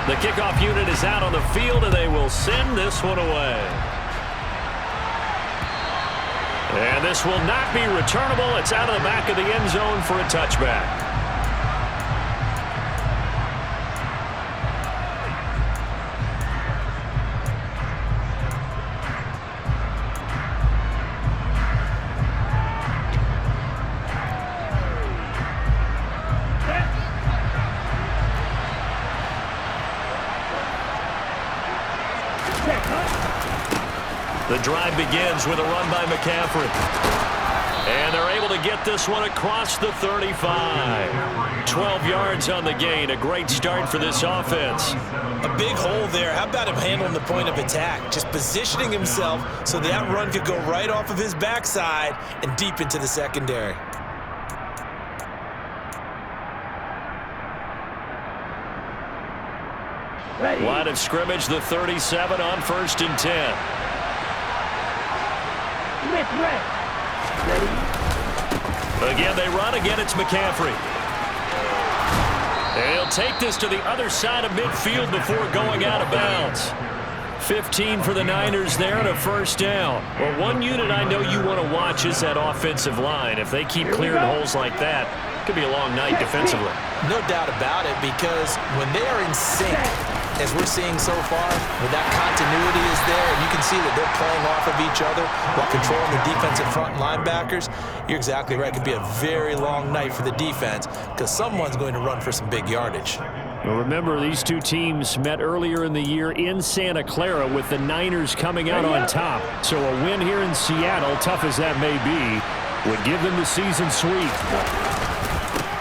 The kickoff unit is out on the field, and they will send this one away. And this will not be returnable. It's out of the back of the end zone for a touchback. The drive begins with a run by McCaffrey. And they're able to get this one across the 35. 12 yards on the gain. A great start for this offense. A big hole there. How about him handling the point of attack? Just positioning himself so that run could go right off of his backside and deep into the secondary. Line of scrimmage, the 37 on 1st and 10. Again, they run. Again, it's McCaffrey. And he'll take this to the other side of midfield before going out of bounds. 15 for the Niners there and a first down. Well, one unit I know you want to watch is that offensive line. If they keep clearing holes like that, it could be a long night defensively. No doubt about it, because when they are in sync, as we're seeing so far, when that continuity is there, and you can see that they're playing off of each other while controlling the defensive front linebackers, you're exactly right. It could be a very long night for the defense because someone's going to run for some big yardage. Well, remember, these two teams met earlier in the year in Santa Clara with the Niners coming out on top. So a win here in Seattle, tough as that may be, would give them the season sweep.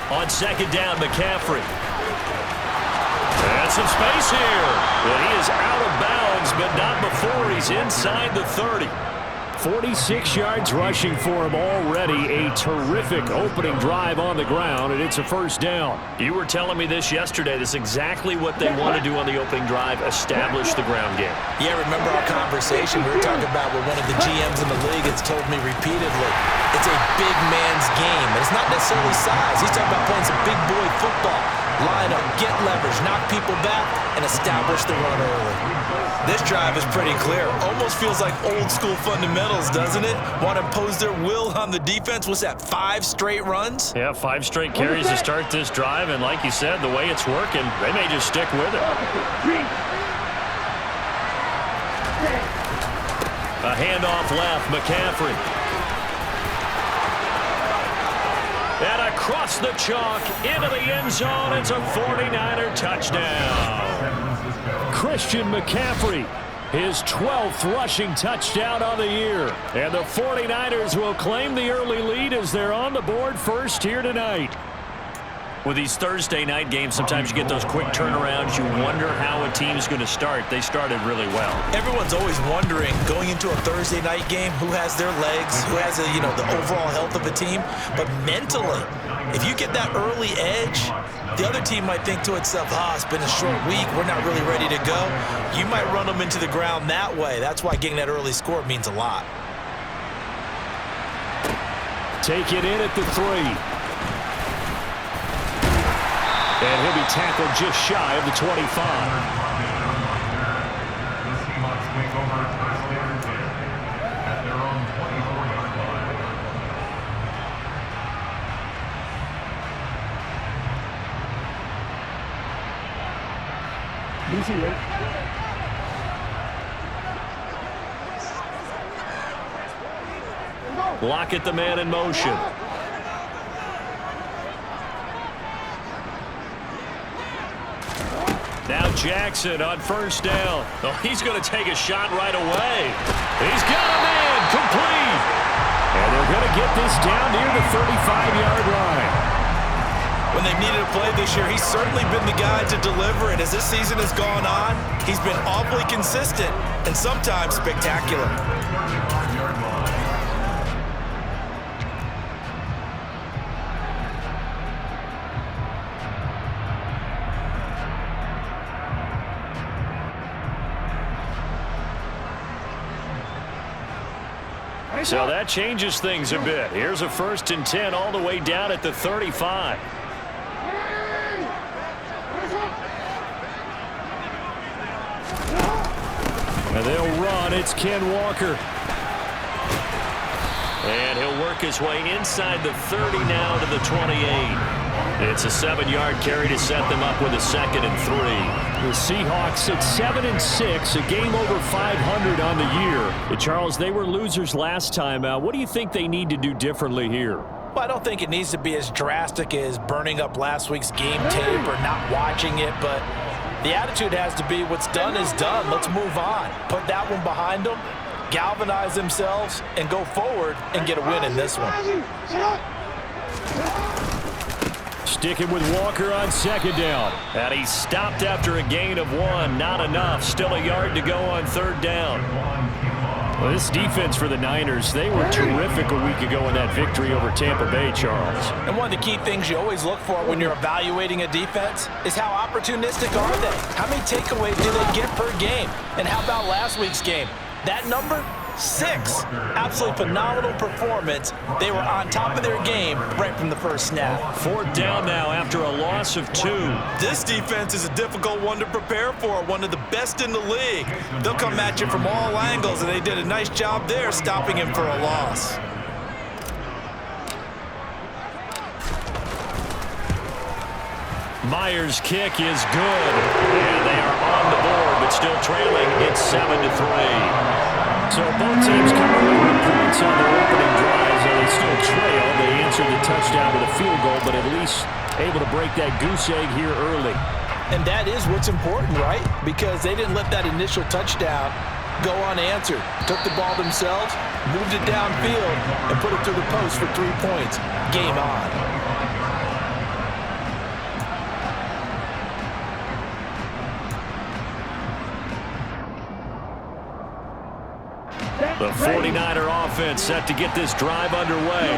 On second down, McCaffrey. And some space here. Well, he is out of bounds, but not before he's inside the 30. 46 yards rushing for him already. A terrific opening drive on the ground, and it's a first down. You were telling me this yesterday. This is exactly what they want to do on the opening drive, establish the ground game. Yeah, remember our conversation? We were talking about what one of the GMs in the league has told me repeatedly. It's a big man's game, and it's not necessarily size. He's talking about playing some big boy football. Line up, get leverage, knock people back, and establish the run early. This drive is pretty clear. Almost feels like old school fundamentals, doesn't it? Want to impose their will on the defense. What's that, 5 straight runs? Yeah, 5 straight carries to start this drive, and like you said, the way it's working, they may just stick with it. A handoff left, McCaffrey. And across the chalk, into the end zone, it's a 49er touchdown. Christian McCaffrey, his 12th rushing touchdown on the year. And the 49ers will claim the early lead as they're on the board first here tonight. With these Thursday night games, sometimes you get those quick turnarounds. You wonder how a team's going to start. They started really well. Everyone's always wondering, going into a Thursday night game, who has their legs, who has the overall health of a team. But mentally, if you get that early edge, the other team might think to itself, it's been a short week, we're not really ready to go. You might run them into the ground that way. That's why getting that early score means a lot. Take it in at the 3. And he'll be tackled just shy of the 25. The Seahawks take over first and 10 at their own 24-yard line. Lockett, the man in motion. Now Jackson on first down. Oh, he's going to take a shot right away. He's got a man complete. And they're going to get this down near the 35-yard line. When they've needed a play this year, he's certainly been the guy to deliver it. As this season has gone on, he's been awfully consistent and sometimes spectacular. So that changes things a bit. Here's a 1st and 10 all the way down at the 35. And they'll run. It's Ken Walker. And he'll work his way inside the 30 now to the 28. It's a 7-yard carry to set them up with a 2nd and 3. The Seahawks at 7-6, a game over 500 on the year. Charles, they were losers last time out. What do you think they need to do differently here? Well, I don't think it needs to be as drastic as burning up last week's game tape or not watching it, but the attitude has to be what's done is done. Let's move on. Put that one behind them, galvanize themselves, and go forward and get a win in this one. Sticking with Walker on 2nd down. And he stopped after a gain of 1. Not enough. Still a yard to go on 3rd down. Well, this defense for the Niners, they were terrific a week ago in that victory over Tampa Bay, Charles. And one of the key things you always look for when you're evaluating a defense is how opportunistic are they? How many takeaways do they get per game? And how about last week's game? That number? 6. Absolutely phenomenal performance. They were on top of their game right from the first snap. 4th down now after a loss of 2. This defense is a difficult one to prepare for, one of the best in the league. They'll come at you from all angles, and they did a nice job there stopping him for a loss. Myers' kick is good. And they are on the board, but still trailing. It's 7-3. So both teams come away with points on their opening drives, and they still trail. They answered the touchdown with a field goal, but at least able to break that goose egg here early. And that is what's important, right? Because they didn't let that initial touchdown go unanswered. Took the ball themselves, moved it downfield, and put it through the post for 3 points. Game on. The 49er offense set to get this drive underway.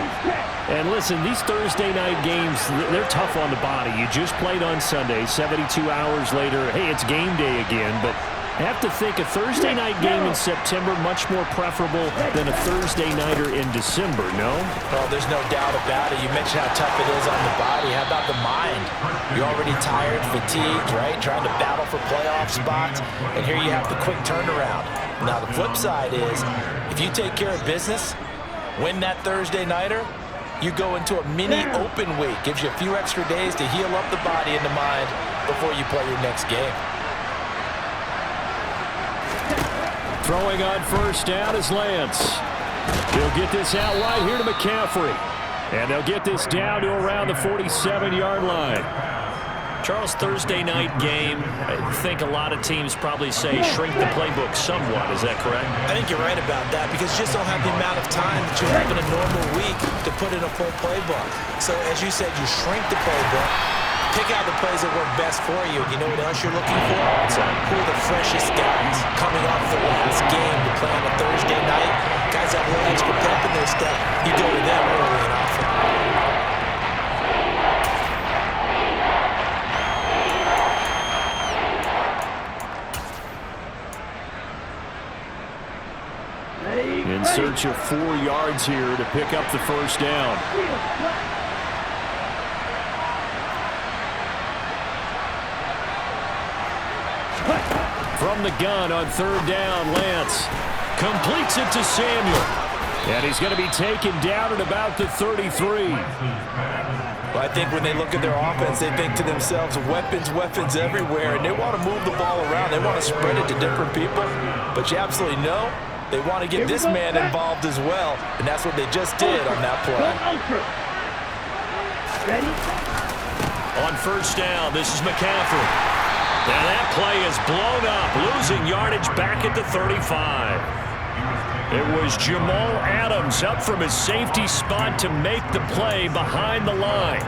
And listen, these Thursday night games, they're tough on the body. You just played on Sunday, 72 hours later. Hey, it's game day again, but I have to think a Thursday night game in September much more preferable than a Thursday nighter in December, no? Well, there's no doubt about it. You mentioned how tough it is on the body. How about the mind? You're already tired, fatigued, right? Trying to battle for playoff spots, and here you have the quick turnaround. Now, the flip side is, if you take care of business, win that Thursday nighter, you go into a mini open week. Gives you a few extra days to heal up the body and the mind before you play your next game. Throwing on 1st down is Lance. He'll get this out wide here to McCaffrey. And they'll get this down to around the 47-yard line. Charles, Thursday night game, I think a lot of teams probably say shrink the playbook somewhat. Is that correct? I think you're right about that because you just don't have the amount of time that you have in a normal week to put in a full playbook. So as you said, you shrink the playbook, pick out the plays that work best for you. You know what else you're looking for? Who are the freshest guys coming off the last game to play on a Thursday night? Guys have a little extra pep in their step. You go to them early and often. In search of 4 yards here to pick up the 1st down. From the gun on 3rd down, Lance completes it to Samuel. And he's going to be taken down at about the 33. Well, I think when they look at their offense, they think to themselves, weapons, weapons everywhere, and they want to move the ball around. They want to spread it to different people. But you absolutely know they want to get this man involved as well, and that's what they just did on that play. On 1st down, this is McCaffrey. And that play is blown up, losing yardage back at the 35. It was Jamal Adams up from his safety spot to make the play behind the line.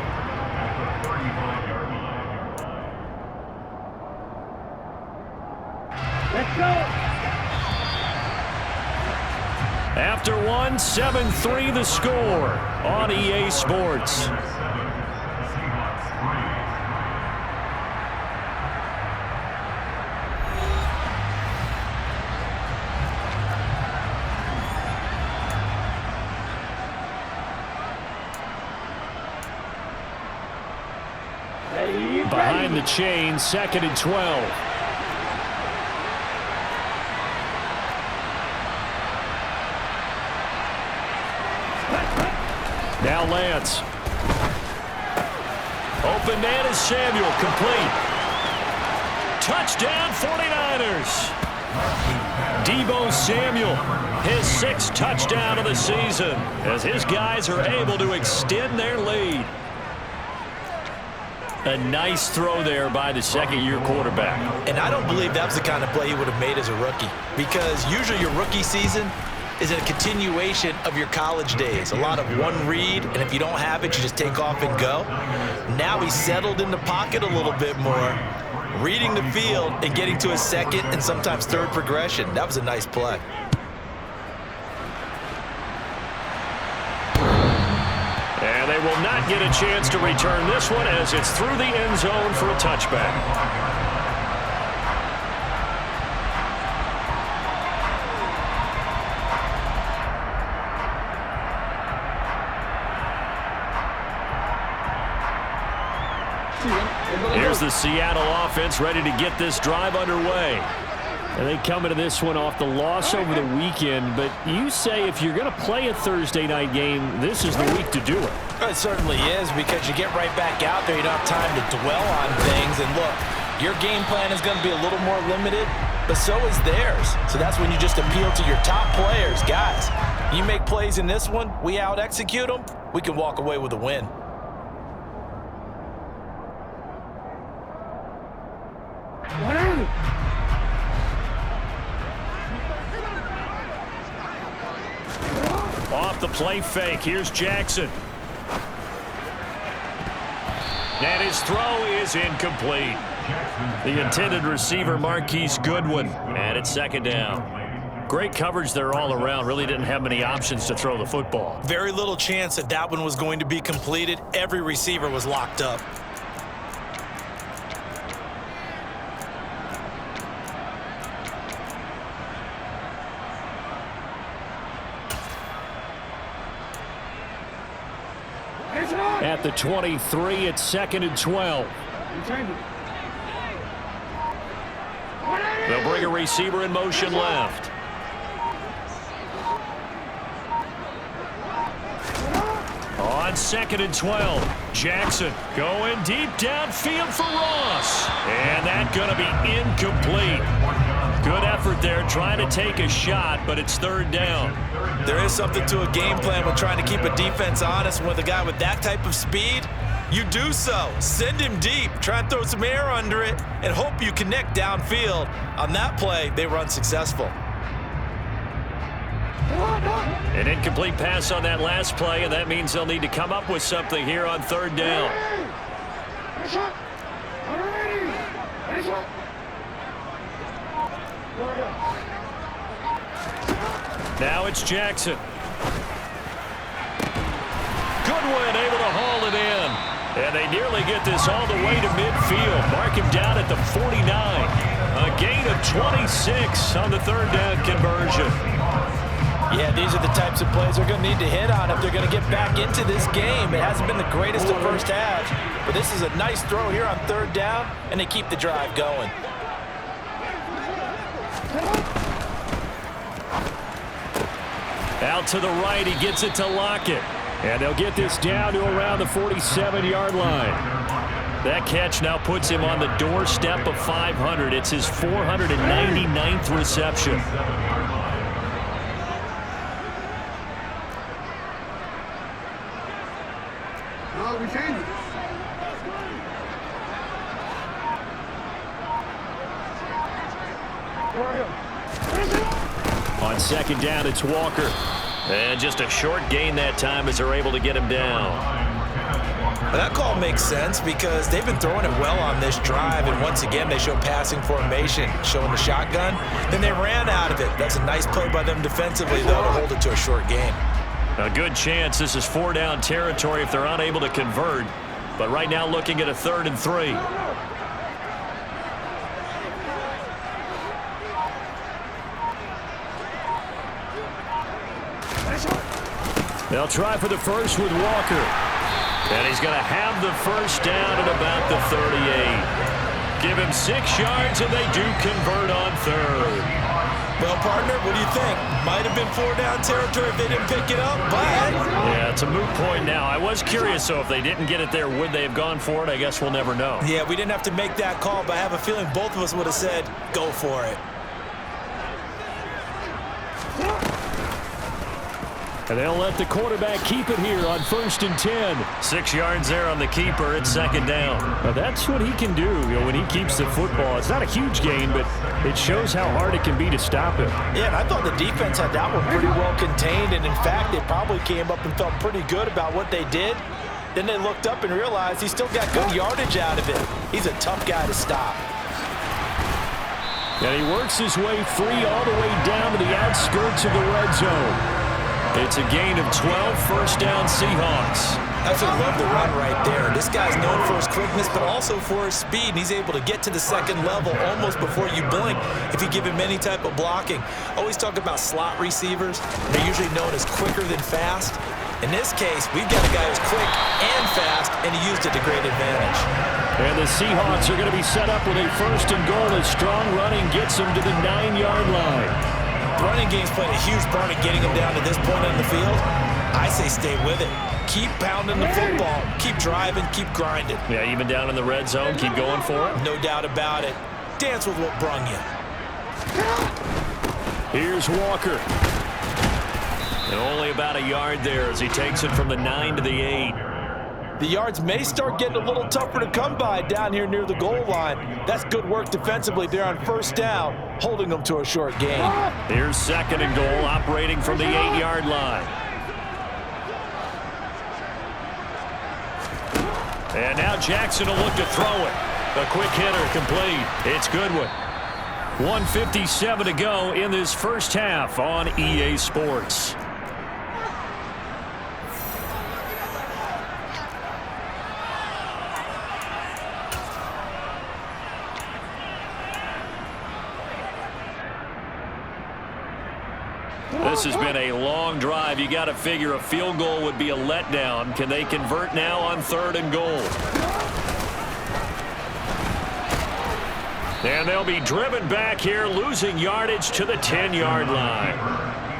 Let's go. After 7-3 the score on EA Sports. Behind the chain, 2nd and 12. Now Lance. Open man is Samuel, complete. Touchdown 49ers. Deebo Samuel, his 6th touchdown of the season, as his guys are able to extend their lead. A nice throw there by the second-year quarterback. And I don't believe that was the kind of play he would have made as a rookie, because usually your rookie season is a continuation of your college days. A lot of one read, and if you don't have it, you just take off and go. Now he's settled in the pocket a little bit more, reading the field and getting to his second and sometimes third progression. That was a nice play. And they will not get a chance to return this one as it's through the end zone for a touchback. Here's the Seattle offense ready to get this drive underway. And they come into this one off the loss over the weekend, but you say if you're going to play a Thursday night game, this is the week to do it. It certainly is, because you get right back out there. You don't have time to dwell on things. And look, your game plan is going to be a little more limited, but so is theirs. So that's when you just appeal to your top players. Guys, you make plays in this one, we out-execute them, we can walk away with a win. Off the play fake, here's Jackson. And his throw is incomplete. The intended receiver, Marquise Goodwin, and it's second down. Great coverage there all around. Really didn't have many options to throw the football. Very little chance that that one was going to be completed. Every receiver was locked up. At the 23, it's 2nd and 12. They'll bring a receiver in motion left. On 2nd and 12, Jackson going deep downfield for Ross. And that's going to be incomplete. Good effort there trying to take a shot, but it's third down. There is something to a game plan with trying to keep a defense honest. With a guy with that type of speed, you do so. Send him deep, try and throw some air under it, and hope you connect downfield. On that play, they were unsuccessful. An incomplete pass on that last play, and that means they'll need to come up with something here on third down. Now it's Jackson. Goodwin able to haul it in. And they nearly get this all the way to midfield. Mark him down at the 49. A gain of 26 on the third down conversion. Yeah, these are the types of plays they're going to need to hit on if they're going to get back into this game. It hasn't been the greatest of first halves, but this is a nice throw here on third down, and they keep the drive going. Out to the right, he gets it to Lockett. And they'll get this down to around the 47-yard line. That catch now puts him on the doorstep of 500. It's his 499th reception. On second down, it's Walker. And just a short gain that time as they're able to get him down. Well, that call makes sense because they've been throwing it well on this drive, and once again they show passing formation, showing the shotgun. Then they ran out of it. That's a nice play by them defensively, though, to hold it to a short gain. A good chance this is 4-down territory if they're unable to convert. But right now looking at a 3rd and 3. They'll try for the first with Walker. And he's going to have the first down at about the 38. Give him 6 yards, and they do convert on 3rd. Well, partner, what do you think? Might have been 4-down territory if they didn't pick it up, but... Yeah, it's a moot point now. I was curious, so if they didn't get it there, would they have gone for it? I guess we'll never know. Yeah, we didn't have to make that call, but I have a feeling both of us would have said, go for it. And they'll let the quarterback keep it here on 1st and 10. 6 yards there on the keeper. It's 2nd down. Now that's what he can do, when he keeps the football. It's not a huge gain, but it shows how hard it can be to stop him. Yeah, and I thought the defense had that one pretty well contained, and in fact, they probably came up and felt pretty good about what they did. Then they looked up and realized he still got good yardage out of it. He's a tough guy to stop. And he works his way free all the way down to the outskirts of the red zone. It's a gain of 12, 1st down Seahawks. I absolutely love the run right there. This guy's known for his quickness, but also for his speed. And he's able to get to the 2nd level almost before you blink if you give him any type of blocking. Always talk about slot receivers. They're usually known as quicker than fast. In this case, we've got a guy who's quick and fast, and he used it to great advantage. And the Seahawks are going to be set up with a 1st and goal as strong running gets them to the 9-yard line. The running game's played a huge part in getting him down to this point on the field. I say stay with it. Keep pounding the football. Keep driving. Keep grinding. Yeah, even down in the red zone, keep going for it. No doubt about it. Dance with what brung you. Here's Walker. And only about a yard there as he takes it from the 9 to the 8. The yards may start getting a little tougher to come by down here near the goal line. That's good work defensively there on 1st down, holding them to a short gain. Here's 2nd and goal, operating from the 8-yard line. And now Jackson will look to throw it. A quick hitter complete. It's Goodwin. 1:57 to go in this first half on EA Sports. This has been a long drive. You got to figure a field goal would be a letdown. Can they convert now on 3rd and goal? And they'll be driven back here, losing yardage to the 10-yard line.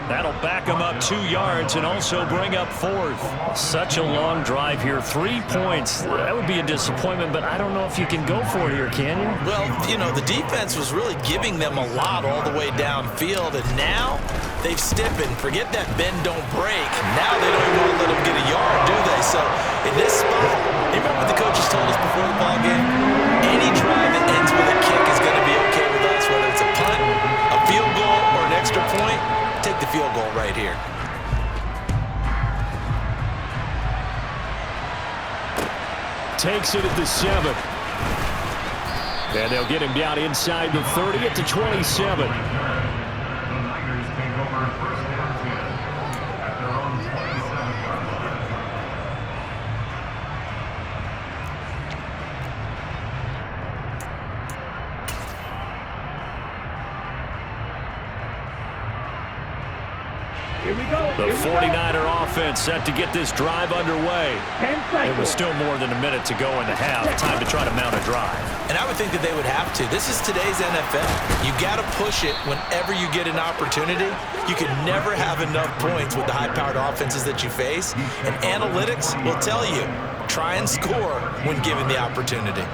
That'll back them up 2 yards and also bring up 4th. Such a long drive here. 3 points. That would be a disappointment, but I don't know if you can go for it here, can you? Well, the defense was really giving them a lot all the way downfield, and now they've stiffened. Forget that bend, don't break. Now they don't even want to let them get a yard, do they? So in this spot, you remember what the coaches told us before the ball game? Any drive that ends with a kick is going to be okay with us, whether it's a punt, a field goal, or an extra point. Take the field goal right here. Takes it at the 7. And they'll get him down inside the 30 at the 27. The 49er offense set to get this drive underway. It was still more than a minute to go in the half. Time to try to mount a drive. And I would think that they would have to. This is today's NFL. You got to push it whenever you get an opportunity. You can never have enough points with the high-powered offenses that you face. And analytics will tell you, try and score when given the opportunity.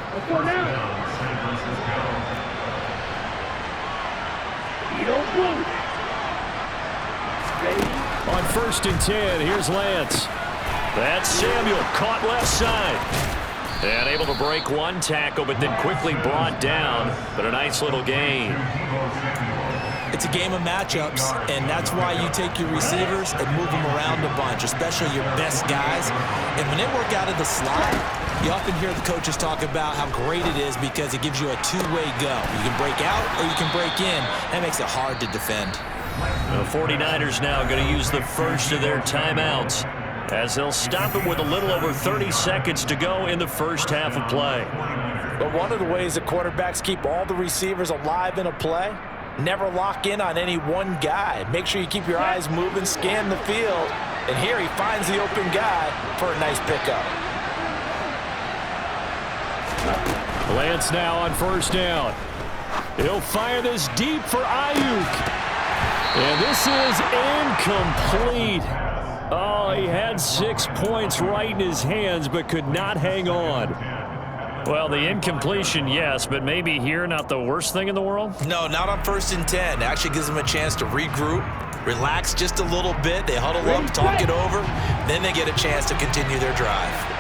On 1st and 10, here's Lance. That's Samuel, caught left side. And able to break one tackle, but then quickly brought down. But a nice little gain. It's a game of matchups, and that's why you take your receivers and move them around a bunch, especially your best guys. And when they work out of the slot, you often hear the coaches talk about how great it is because it gives you a two-way go. You can break out or you can break in. That makes it hard to defend. The 49ers now going to use the first of their timeouts as they'll stop it with a little over 30 seconds to go in the first half of play. But one of the ways that quarterbacks keep all the receivers alive in a play, never lock in on any one guy. Make sure you keep your eyes moving, scan the field, and here he finds the open guy for a nice pickup. Lance now on first down. He'll fire this deep for Ayuk. And this is incomplete. Oh, he had 6 points right in his hands, but could not hang on. Well, the incompletion, yes, but maybe here not the worst thing in the world? No, not on 1st and 10. Actually gives them a chance to regroup, relax just a little bit. They huddle up, talk it over. Then they get a chance to continue their drive.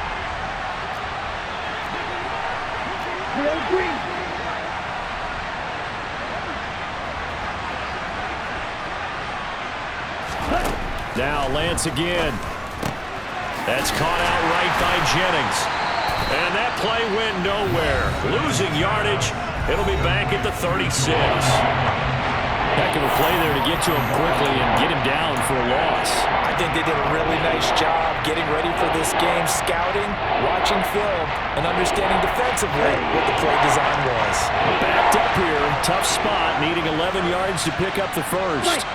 Now Lance again. That's caught out right by Jennings. And that play went nowhere. Losing yardage. It'll be back at the 36. Heck of a play there to get to him quickly and get him down for a loss. I think they did a really nice job getting ready for this game, scouting, watching film, and understanding defensively what the play design was. Backed up here. Tough spot. Needing 11 yards to pick up the first.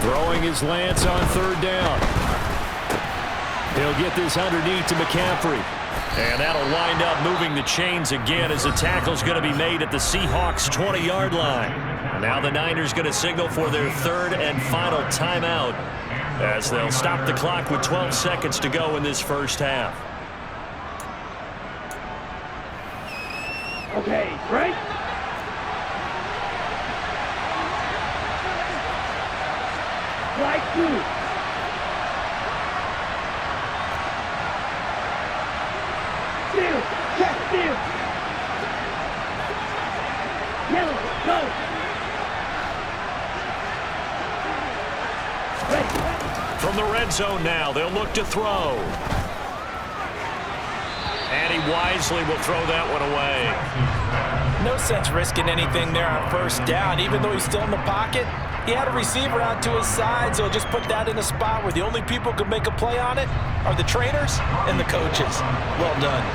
Throwing his Lance on 3rd down. He'll get this underneath to McCaffrey. And that'll wind up moving the chains again as the tackle's going to be made at the Seahawks 20-yard line. Now the Niners going to signal for their 3rd and final timeout as they'll stop the clock with 12 seconds to go in this first half. Okay, right? Right through. Still, check, still. Yellow, go. From the red zone now, they'll look to throw. And he wisely will throw that one away. No sense risking anything there on 1st down. Even though he's still in the pocket, he had a receiver out to his side, so just put that in a spot where the only people who can make a play on it are the trainers and the coaches. Well done.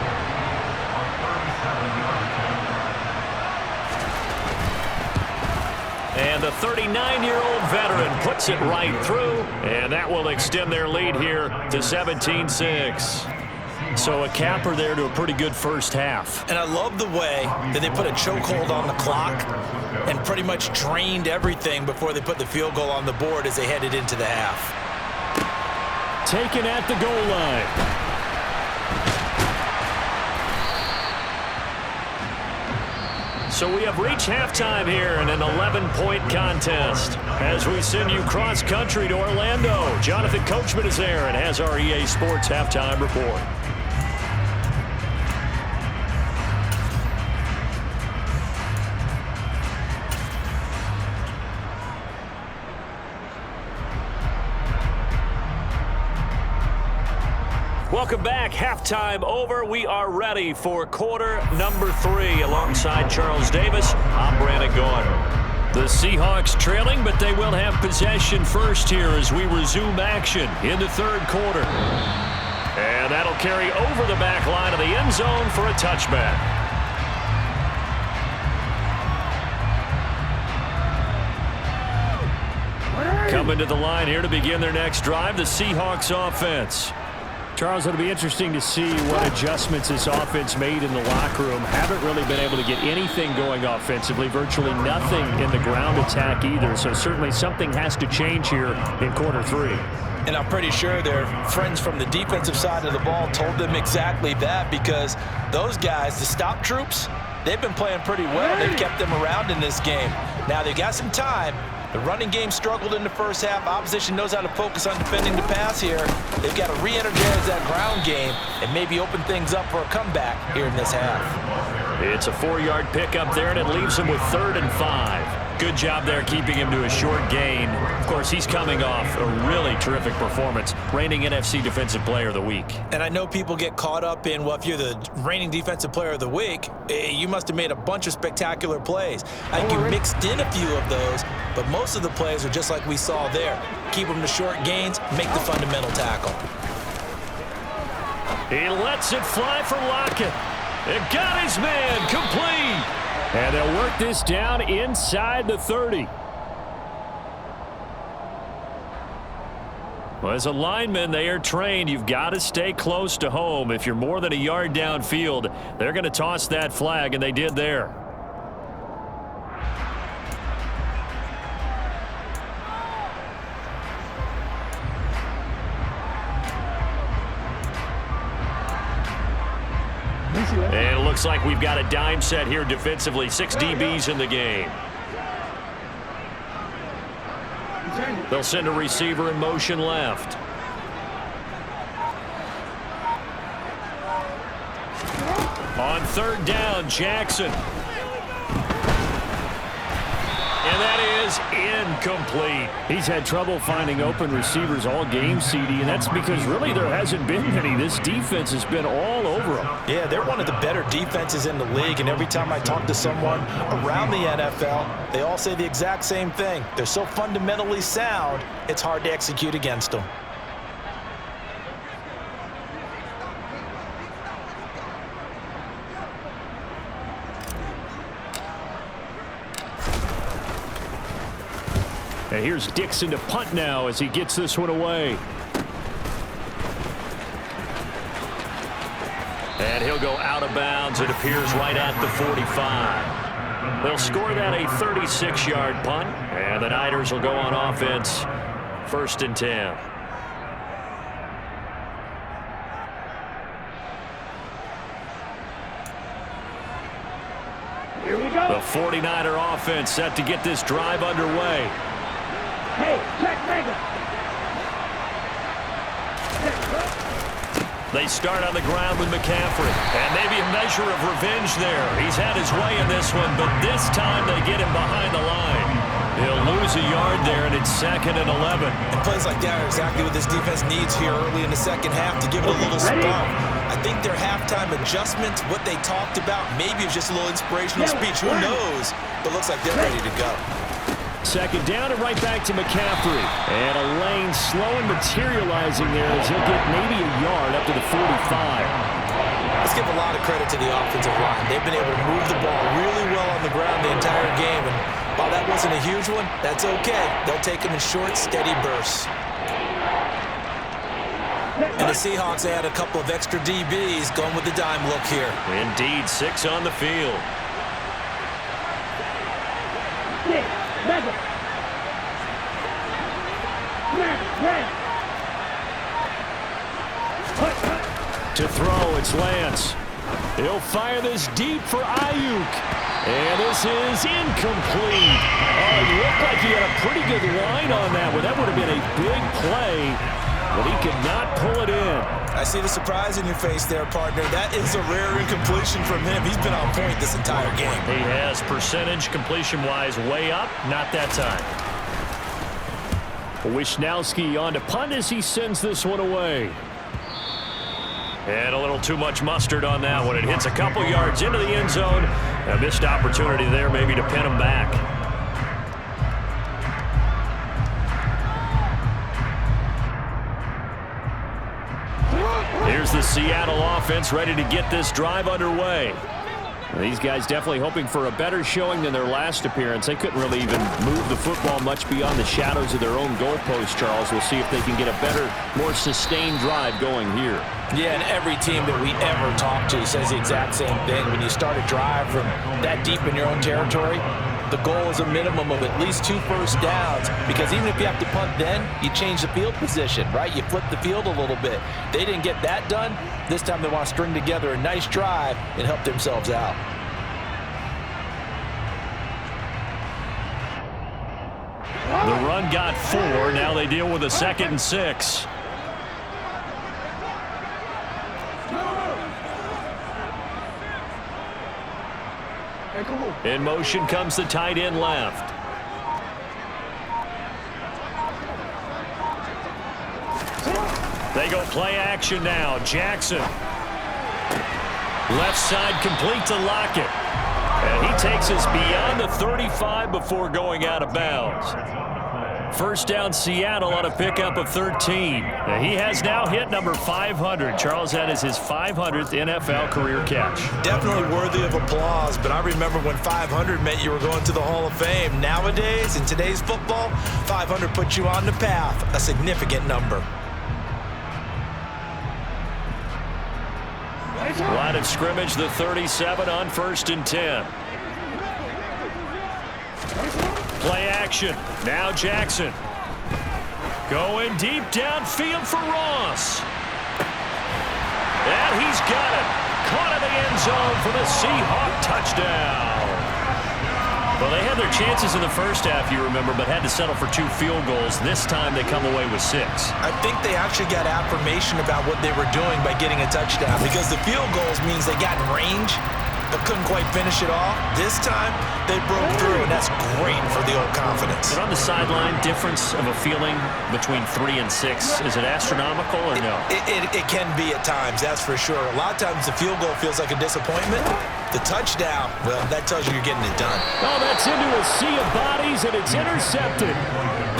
And the 39-year-old veteran puts it right through, and that will extend their lead here to 17-6. So a capper there to a pretty good first half. And I love the way that they put a chokehold on the clock and pretty much drained everything before they put the field goal on the board as they headed into the half. Taken at the goal line. So we have reached halftime here in an 11-point contest. As we send you cross-country to Orlando, Jonathan Coachman is there and has our EA Sports halftime report. Welcome back. Halftime over. We are ready for quarter number 3. Alongside Charles Davis, I'm Brandon Gaudin. The Seahawks trailing, but they will have possession first here as we resume action in the 3rd quarter. And that'll carry over the back line of the end zone for a touchback. Coming to the line here to begin their next drive, the Seahawks offense. Charles, it'll be interesting to see what adjustments this offense made in the locker room. Haven't really been able to get anything going offensively, virtually nothing in the ground attack either. So certainly something has to change here in quarter 3. And I'm pretty sure their friends from the defensive side of the ball told them exactly that, because those guys, the stop troops, they've been playing pretty well. They've kept them around in this game. Now they've got some time. The running game struggled in the first half. Opposition knows how to focus on defending the pass here. They've got to re-energize that ground game and maybe open things up for a comeback here in this half. It's a 4-yard pickup there, and it leaves him with 3rd and 5. Good job there keeping him to a short gain. Of course, he's coming off a really terrific performance, reigning NFC Defensive Player of the Week. And I know people get caught up in, well, if you're the reigning Defensive Player of the Week, you must have made a bunch of spectacular plays. I think you mixed in a few of those, but most of the plays are just like we saw there. Keep them to short gains, make the fundamental tackle. He lets it fly for Lockett. It got his man complete. And they'll work this down inside the 30. Well, as a lineman, they are trained. You've got to stay close to home. If you're more than a yard downfield, they're going to toss that flag, and they did there. And it looks like we've got a dime set here defensively. 6 DBs in the game. They'll send a receiver in motion left. On 3rd down, Jackson. And that is incomplete. He's had trouble finding open receivers all game, CD, and that's because really there hasn't been many. This defense has been all over them. Yeah, they're one of the better defenses in the league, and every time I talk to someone around the NFL, they all say the exact same thing. They're so fundamentally sound, it's hard to execute against them. And here's Dixon to punt now as he gets this one away. And he'll go out of bounds. It appears right at the 45. They'll score that a 36-yard punt, and the Niners will go on offense 1st and 10. Here we go. The 49er offense set to get this drive underway. Hey, check mega. They start on the ground with McCaffrey. And maybe a measure of revenge there. He's had his way in this one, but this time they get him behind the line. He'll lose a yard there, and it's 2nd and 11. And plays like that are exactly what this defense needs here early in the second half to give it a little spark. I think their halftime adjustments, what they talked about, maybe it's just a little inspirational speech. Who knows? But looks like they're ready to go. 2nd down and right back to McCaffrey. And a lane slow and materializing there as he'll get maybe a yard up to the 45. Let's give a lot of credit to the offensive line. They've been able to move the ball really well on the ground the entire game. And while that wasn't a huge one, that's okay. They'll take them in short, steady bursts. And the Seahawks add a couple of extra DBs going with the dime look here. Indeed, 6 on the field. Mega. To throw, it's Lance. He'll fire this deep for Ayuk. And this is incomplete. Oh, it looked like he had a pretty good line on that one. That would have been a big play, but he could not pull it in. I see the surprise in your face there, partner. That is a rare incompletion from him. He's been on point this entire game. He has percentage completion-wise way up. Not that time. Wisnowski on to punt as he sends this one away. And a little too much mustard on that one. It hits a couple yards into the end zone. A missed opportunity there maybe to pin him back. Here's the Seattle offense ready to get this drive underway. These guys definitely hoping for a better showing than their last appearance. They couldn't really even move the football much beyond the shadows of their own goalpost, Charles. We'll see if they can get a better, more sustained drive going here. Yeah, and every team that we ever talk to says the exact same thing. When you start a drive from that deep in your own territory, the goal is a minimum of at least 2 first downs, because even if you have to punt then, you change the field position, right? You flip the field a little bit. They didn't get that done. This time they want to string together a nice drive and help themselves out. The run got 4. Now they deal with a 2nd and 6. In motion comes the tight end left. They go play action now. Jackson. Left side complete to Lockett. And he takes us beyond the 35 before going out of bounds. First down Seattle on a pickup of 13. He has now hit number 500. Charles, that is his 500th NFL career catch. Definitely worthy of applause, but I remember when 500 meant you were going to the Hall of Fame. Nowadays, in today's football, 500 puts you on the path, a significant number. Line of scrimmage, the 37 on 1st and 10. Play action. Now Jackson. Going deep downfield for Ross. And he's got it. Caught in the end zone for the Seahawks touchdown. Well, they had their chances in the first half, you remember, but had to settle for 2 field goals. This time they come away with 6. I think they actually got affirmation about what they were doing by getting a touchdown, because the field goals means they got in range but couldn't quite finish it off. This time, they broke through, and that's great for the old confidence. But on the sideline, difference of a feeling between 3 and 6, is it astronomical or no? It can be at times, that's for sure. A lot of times the field goal feels like a disappointment. The touchdown, well, that tells you you're getting it done. Oh, that's into a sea of bodies, and it's intercepted.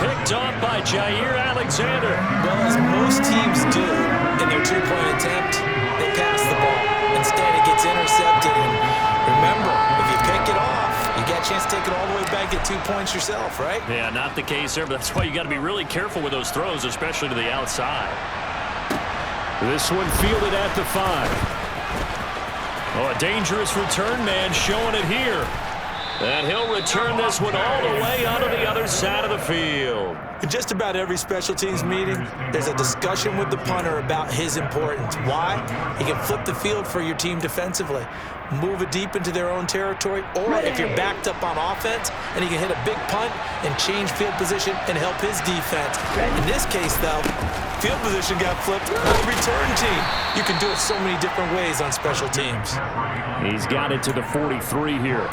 Picked off by Jair Alexander. Well, as most teams do in their 2-point attempt, they pass the ball. Instead, it gets intercepted. And remember, if you pick it off, you got a chance to take it all the way back, get 2 points yourself, right? Yeah, not the case there, but that's why you got to be really careful with those throws, especially to the outside. This one fielded at the 5. Oh, a dangerous return man showing it here. And he'll return this one all the way onto the other side of the field. In just about every special teams meeting, there's a discussion with the punter about his importance. Why? He can flip the field for your team defensively, move it deep into their own territory, or if you're backed up on offense, and he can hit a big punt and change field position and help his defense. In this case, though, field position got flipped for the return team. You can do it so many different ways on special teams. He's got it to the 43 here.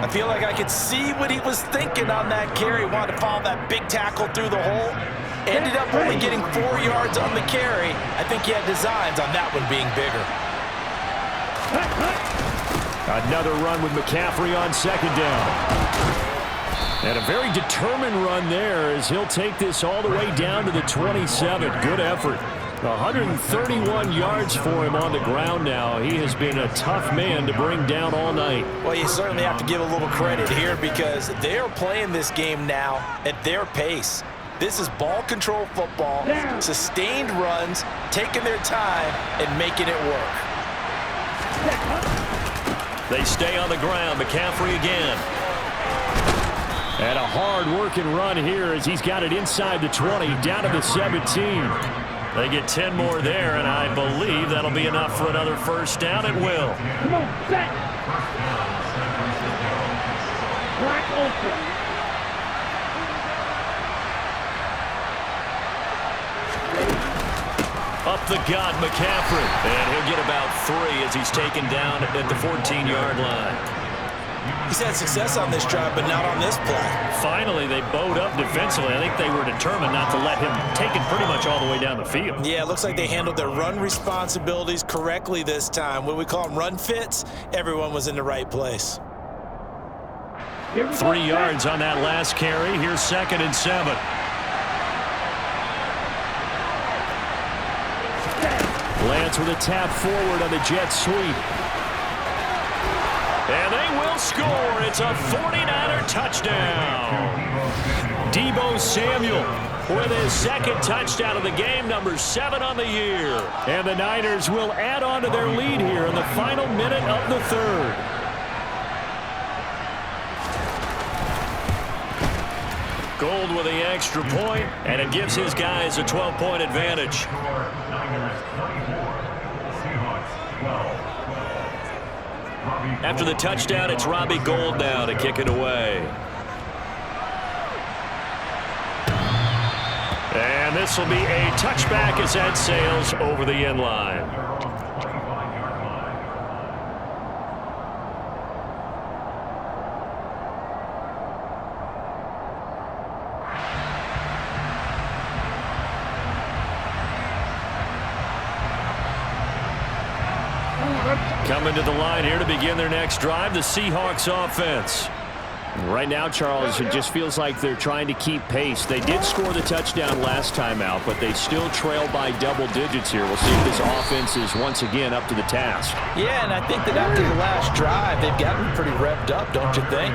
I feel like I could see what he was thinking on that carry. Wanted to follow that big tackle through the hole. Ended up only getting 4 yards on the carry. I think he had designs on that one being bigger. Another run with McCaffrey on 2nd down. And a very determined run there as he'll take this all the way down to the 27. Good effort. 131 yards for him on the ground now. He has been a tough man to bring down all night. Well, you certainly have to give a little credit here because they're playing this game now at their pace. This is ball control football, sustained runs, taking their time, and making it work. They stay on the ground. McCaffrey again. And a hard-working run here as he's got it inside the 20, down to the 17. They get 10 more there, and I believe that'll be enough for another first down. It will. Come on, set. Black open. Up the gut, McCaffrey. And he'll get about 3 as he's taken down at the 14-yard line. He's had success on this drive, but not on this play. Finally, they bowed up defensively. I think they were determined not to let him take it pretty much all the way down the field. Yeah, it looks like they handled their run responsibilities correctly this time. What we call them run fits, everyone was in the right place. 3 yards on that last carry. Here's 2nd and 7. Lance with a tap forward on the jet sweep. And they will score. It's a 49er touchdown. Deebo Samuel with his 2nd touchdown of the game, number 7 on the year. And the Niners will add on to their lead here in the final minute of the 3rd. Gold with the extra point, and it gives his guys a 12-point advantage. After the touchdown, it's Robbie Gould now to kick it away. And this will be a touchback as that sails over the end line. Coming to the line here to begin their next drive, the Seahawks offense. Right now, Charles, it just feels like they're trying to keep pace. They did score the touchdown last time out, but they still trail by double digits here. We'll see if this offense is once again up to the task. Yeah, and I think that after the last drive, they've gotten pretty revved up, don't you think?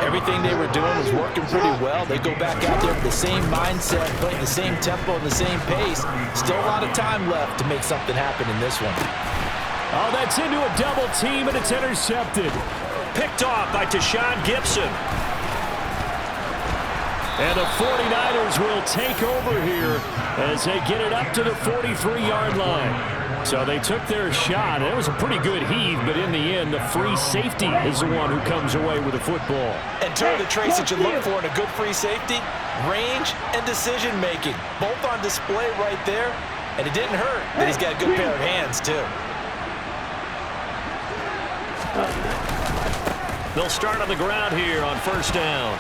Everything they were doing was working pretty well. They go back out there with the same mindset, playing the same tempo and the same pace. Still a lot of time left to make something happen in this one. Oh, that's into a double team, and it's intercepted. Picked off by Tashawn Gibson. And the 49ers will take over here as they get it up to the 43-yard line. So they took their shot. It was a pretty good heave, but in the end, the free safety is the one who comes away with the football. And two of the traits that you look for in a good free safety, range and decision-making. Both on display right there, and it didn't hurt that he's got a good pair of hands, too. They'll start on the ground here on first down.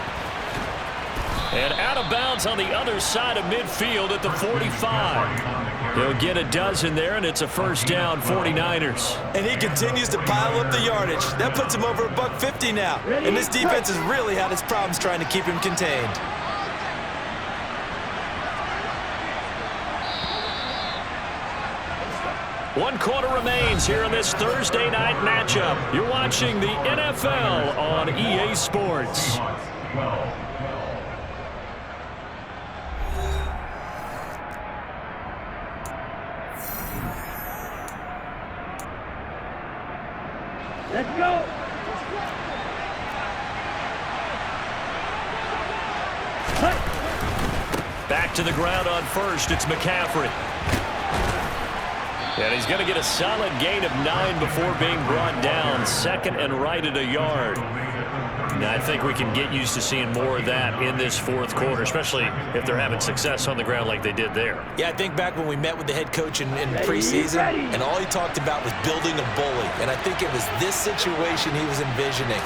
And out of bounds on the other side of midfield at the 45. He'll get a dozen there, and it's a first down, 49ers. And he continues to pile up the yardage. That puts him over $150 now. And this defense has really had its problems trying to keep him contained. One quarter remains here in this Thursday night matchup. You're watching the NFL on EA Sports. Let's go. Back to the ground on first. It's McCaffrey. And he's going to get a solid gain of 9 before being brought down. Second and right at a yard. Now, I think we can get used to seeing more of that in this fourth quarter, especially if they're having success on the ground like they did there. Yeah, I think back when we met with the head coach in preseason, and all he talked about was building a bully. And I think it was this situation he was envisioning.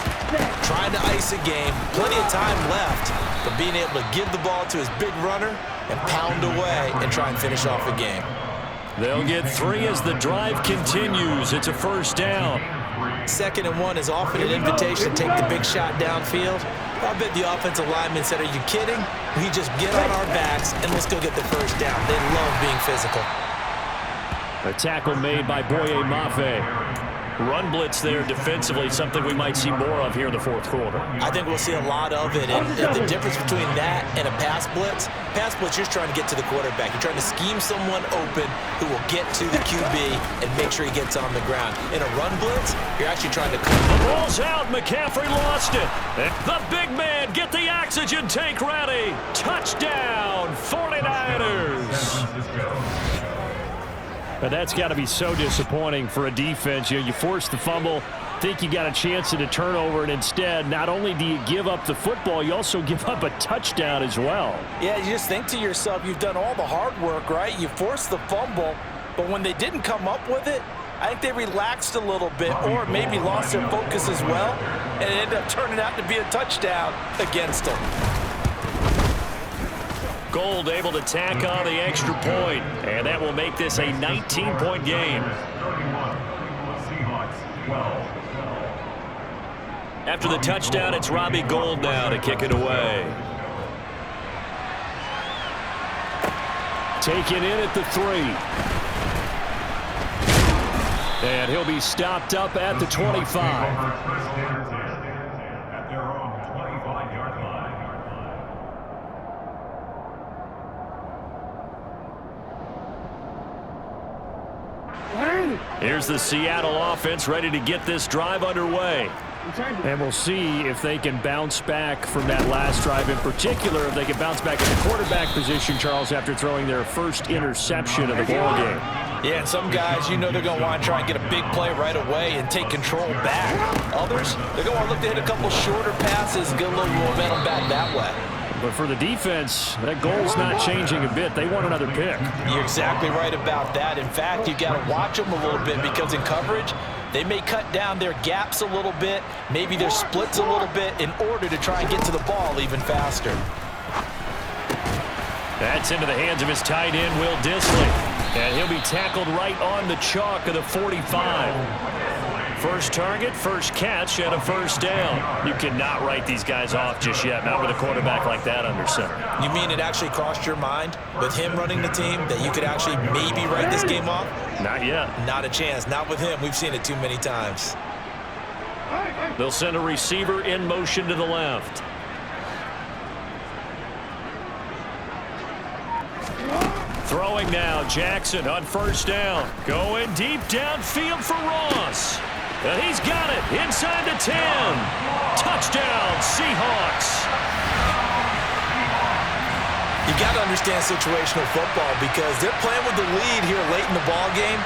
Trying to ice a game, plenty of time left, but being able to give the ball to his big runner and pound away and try and finish off a game. They'll get 3 as the drive continues. It's a first down. 2nd and 1 is often an invitation to take the big shot downfield. I bet the offensive lineman said, are you kidding? We just get on our backs and let's go get the first down. They love being physical. A tackle made by Boye Mafe. Run blitz there defensively, something we might see more of here in the fourth quarter. I think we'll see a lot of it. And the difference between that and a pass blitz, you're trying to get to the quarterback. You're trying to scheme someone open who will get to the QB and make sure he gets on the ground. In a run blitz, you're actually trying to... The ball's out. McCaffrey lost it. The big man, get the oxygen tank ready. Touchdown, 49ers. But that's got to be so disappointing for a defense. You force the fumble, think you got a chance at a turnover, and instead, not only do you give up the football, you also give up a touchdown as well. Yeah, you just think to yourself, you've done all the hard work, right? You forced the fumble, but when they didn't come up with it, I think they relaxed a little bit or maybe lost their focus as well, and it ended up turning out to be a touchdown against them. Gold able to tack on the extra point, and that will make this a 19-point game. After the touchdown, it's Robbie Gould now to kick it away. Taken in at the 3. And he'll be stopped up at the 25. Here's the Seattle offense ready to get this drive underway. And we'll see if they can bounce back from that last drive, in particular if they can bounce back in the quarterback position, Charles, after throwing their first interception of the ball game. Yeah, and some guys, they're going to want to try and get a big play right away and take control back. Others, they're going to want to look to hit a couple shorter passes and get a little momentum back that way. But for the defense, that goal's not changing a bit. They want another pick. You're exactly right about that. In fact, you got to watch them a little bit because in coverage, they may cut down their gaps a little bit, maybe their splits a little bit in order to try and get to the ball even faster. That's into the hands of his tight end, Will Dissly. And he'll be tackled right on the chalk of the 45. First target, first catch, and a first down. You cannot write these guys off just yet, not with a quarterback like that under center. You mean it actually crossed your mind with him running the team that you could actually maybe write this game off? Not yet. Not a chance. Not with him. We've seen it too many times. They'll send a receiver in motion to the left. Throwing now, Jackson on first down. Going deep downfield for Ross. And he's got it inside the 10. Touchdown, Seahawks. You got to understand situational football because they're playing with the lead here late in the ball game.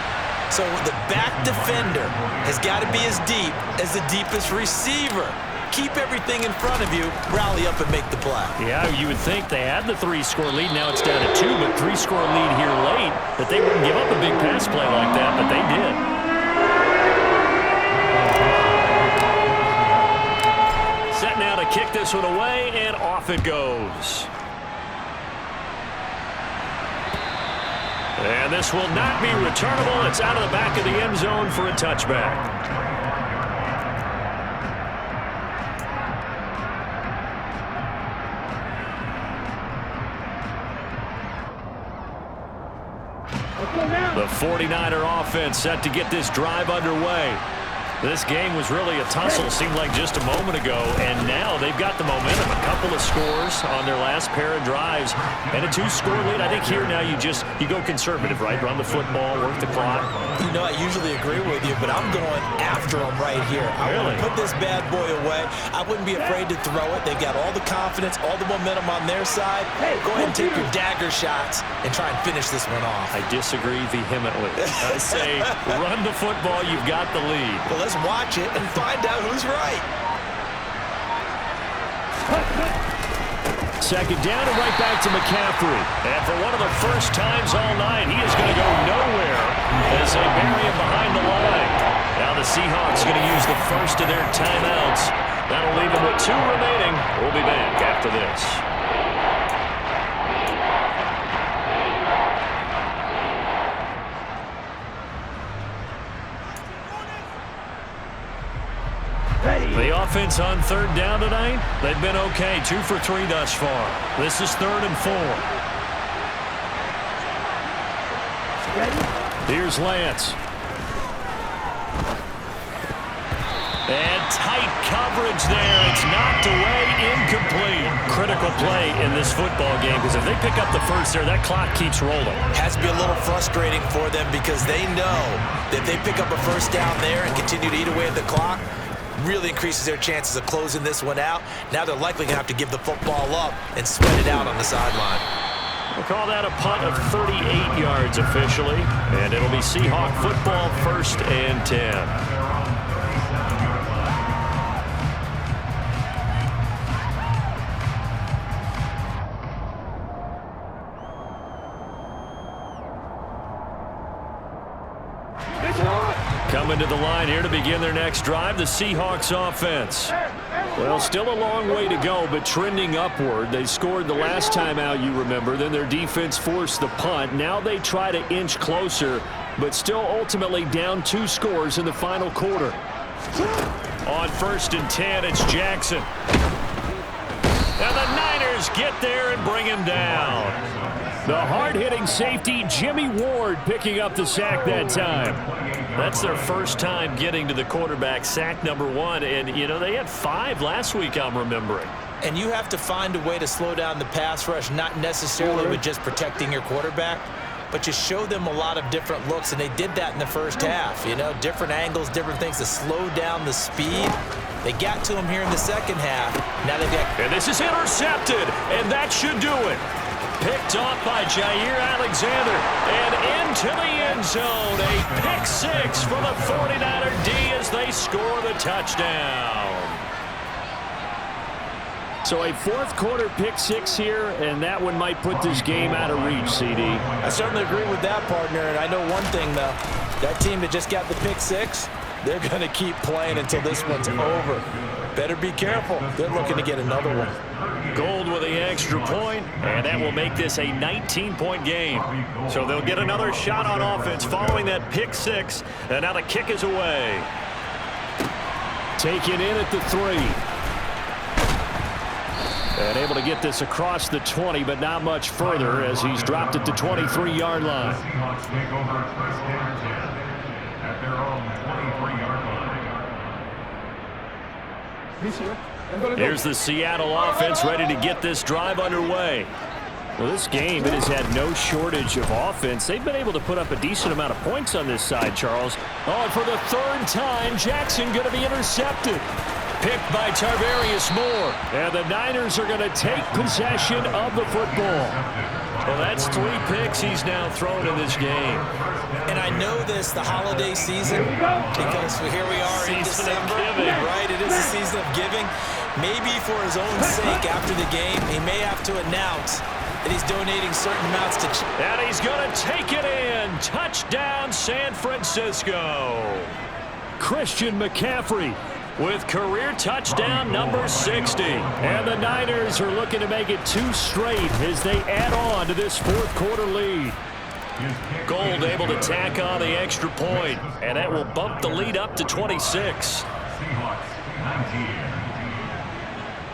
So the back defender has got to be as deep as the deepest receiver. Keep everything in front of you, rally up and make the play. Yeah, you would think they had the 3-score lead. Now it's down to 2, but 3-score lead here late, that they wouldn't give up a big pass play like that, but they did. Set now to kick this one away, and off it goes. And this will not be returnable. It's out of the back of the end zone for a touchback. The 49er offense set to get this drive underway. This game was really a tussle, seemed like just a moment ago, and now they've got the momentum. A couple of scores on their last pair of drives, and a 2-score lead. I think here now you go conservative, right? Run the football, work the clock. You know, I usually agree with you, but I'm going after them right here. I want to put this bad boy away. I wouldn't be afraid to throw it. They've got all the confidence, all the momentum on their side. Go ahead and take your dagger shots and try and finish this one off. I disagree vehemently. I say run the football. You've got the lead. Well, let's watch it and find out who's right. Second down and right back to McCaffrey. And for one of the first times all night, he is going to go nowhere as they bury him behind the line. Now the Seahawks going to use the first of their timeouts. That'll leave them with 2 remaining. We'll be back after this. The offense on third down tonight, they've been okay. 2 for 3 thus far. This is 3rd and 4. Here's Lance. And tight coverage there. It's knocked away, incomplete. Critical play in this football game because if they pick up the first there, that clock keeps rolling. Has to be a little frustrating for them because they know that if they pick up a first down there and continue to eat away at the clock, really increases their chances of closing this one out. Now they're likely going to have to give the football up and sweat it out on the sideline. We'll call that a punt of 38 yards officially, and it'll be Seahawk football, 1st and 10. Coming to the line here to begin their next drive, the Seahawks offense. Well, still a long way to go, but trending upward. They scored the last time out, you remember. Then their defense forced the punt. Now they try to inch closer, but still ultimately down 2 scores in the final quarter. On 1st and 10, it's Jackson. And the Niners get there and bring him down. The hard-hitting safety, Jimmy Ward, picking up the sack that time. That's their first time getting to the quarterback, sack number 1. And, you know, they had 5 last week, I'm remembering. And you have to find a way to slow down the pass rush, not necessarily with just protecting your quarterback, but you show them a lot of different looks, and they did that in the first half. You know, different angles, different things to slow down the speed. They got to him here in the second half. Now they've got... And this is intercepted, and that should do it. Picked off by Jair Alexander and into the end zone. A pick 6 for the 49er D as they score the touchdown. So a 4th quarter pick 6 here, and that one might put this game out of reach, CD. I certainly agree with that, partner. And I know one thing, though. That team that just got the pick 6, they're going to keep playing until this one's over. Better be careful. They're looking to get another one. Gold with the extra point, and that will make this a 19-point game. So they'll get another shot on offense following that pick 6, and now the kick is away. Taken in at the 3. And able to get this across the 20, but not much further as he's dropped it to 23-yard line. Seahawks take over first and 10 at their own 23-yard line. Here's the Seattle offense ready to get this drive underway. Well, this game, it has had no shortage of offense. They've been able to put up a decent amount of points on this side, Charles. Oh, and for the 3rd time, Jackson going to be intercepted. Picked by Tarvarius Moore. And the Niners are going to take possession of the football. Well, that's 3 picks he's now thrown in this game. And I know this, the holiday season, because here we are in December, right? It is a season of giving. Maybe for his own sake, after the game, he may have to announce that he's donating certain amounts to... And he's going to take it in. Touchdown, San Francisco. Christian McCaffrey with career touchdown number 60. And the Niners are looking to make it 2 straight as they add on to this 4th quarter lead. Gold able to tack on the extra point, and that will bump the lead up to 26.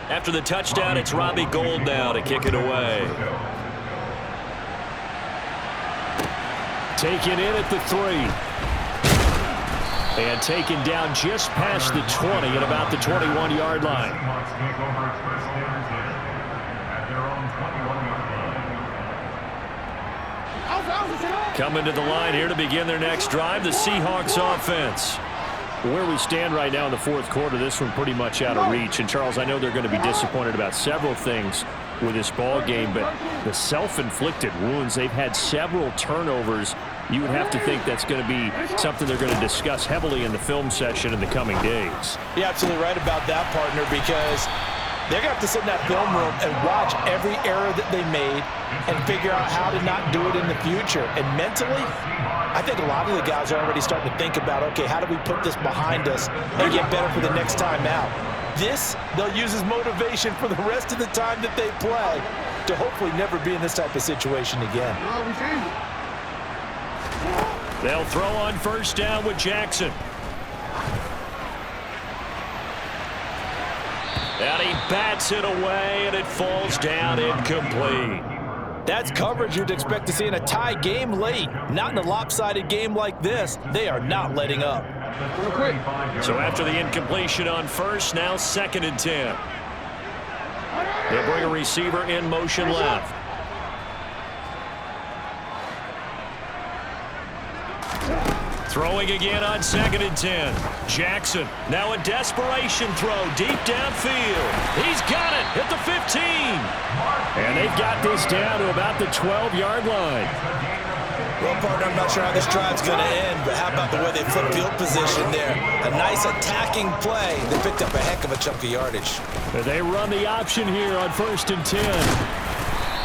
After the touchdown, it's Robbie Gould now to kick it away. Taken in at the 3. And taken down just past the 20 at about the 21-yard line. Coming to the line here to begin their next drive, the Seahawks offense. Where we stand right now in the 4th quarter, this one pretty much out of reach. And, Charles, I know they're going to be disappointed about several things with this ball game, but the self-inflicted wounds, they've had several turnovers. You would have to think that's going to be something they're going to discuss heavily in the film session in the coming days. You're absolutely right about that, partner, because they're going to have to sit in that film room and watch every error that they made and figure out how to not do it in the future. And mentally, I think a lot of the guys are already starting to think about, okay, how do we put this behind us and get better for the next time out? This, they'll use as motivation for the rest of the time that they play to hopefully never be in this type of situation again. They'll throw on first down with Jackson. And he bats it away, and it falls down incomplete. That's coverage you'd expect to see in a tie game late. Not in a lopsided game like this. They are not letting up. So after the incompletion on first, now 2nd and 10. They'll bring a receiver in motion left. Throwing again on 2nd and 10. Jackson, now a desperation throw deep downfield. He's got it at the 15. And they've got this down to about the 12-yard line. Well, partner, I'm not sure how this drive's going to end, but how about the way they flip field position there? A nice attacking play. They picked up a heck of a chunk of yardage. They run the option here on 1st and 10.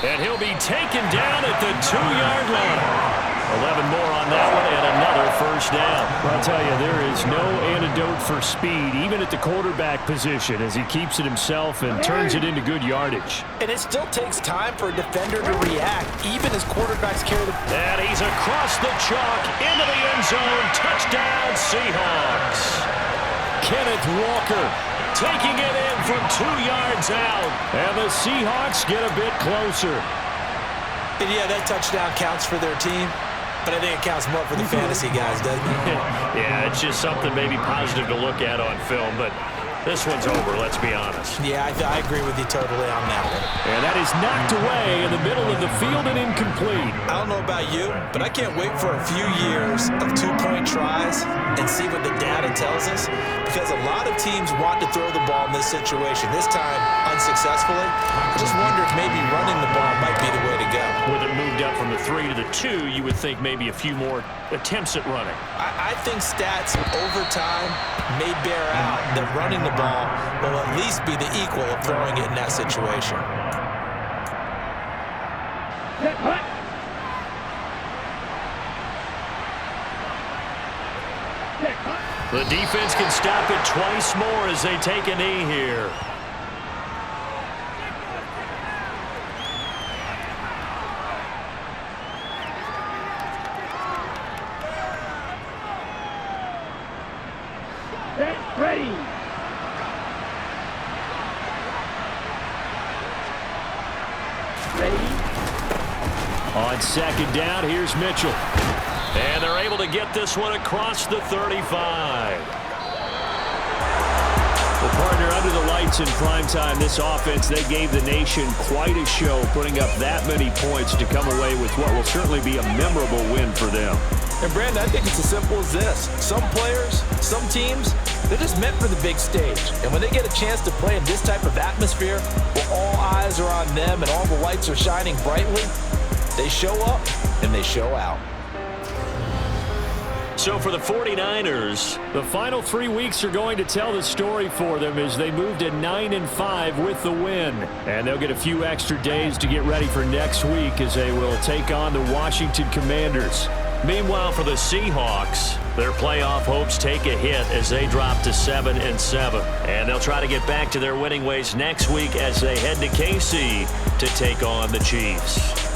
And he'll be taken down at the 2-yard line. 11 more on that one and another first down. I'll tell you, there is no antidote for speed, even at the quarterback position, as he keeps it himself and turns it into good yardage. And it still takes time for a defender to react, even as quarterbacks carry the... And he's across the chalk into the end zone. Touchdown, Seahawks. Kenneth Walker taking it in from 2 yards out. And the Seahawks get a bit closer. And yeah, that touchdown counts for their team. But I think it counts more for the fantasy guys, doesn't it? Yeah, it's just something maybe positive to look at on film, but this one's over, let's be honest. Yeah, I agree with you totally on that one. And that is knocked away in the middle of the field and incomplete. I don't know about you, but I can't wait for a few years of 2-point tries and see what the data tells us, because a lot of teams want to throw the ball in this situation. This time, unsuccessfully. I just wonder if maybe running the ball might be the way to go. With it moved up from the 3 to the 2, you would think maybe a few more attempts at running. I think stats over time may bear out that running the ball will at least be the equal of throwing it in that situation. The defense can stop it twice more as they take a knee here. Ready. baby. On second down, here's Mitchell. And they're able to get this one across the 35. Well, partner, under the lights in primetime, this offense, they gave the nation quite a show, putting up that many points to come away with what will certainly be a memorable win for them. And, Brandon, I think it's as simple as this. Some players, some teams, they're just meant for the big stage. And when they get a chance to play in this type of atmosphere, where all eyes are on them and all the lights are shining brightly, they show up and they show out. So for the 49ers, the final 3 weeks are going to tell the story for them as they move to 9-5 with the win. And they'll get a few extra days to get ready for next week as they will take on the Washington Commanders. Meanwhile, for the Seahawks, their playoff hopes take a hit as they drop to 7-7. And they'll try to get back to their winning ways next week as they head to KC to take on the Chiefs.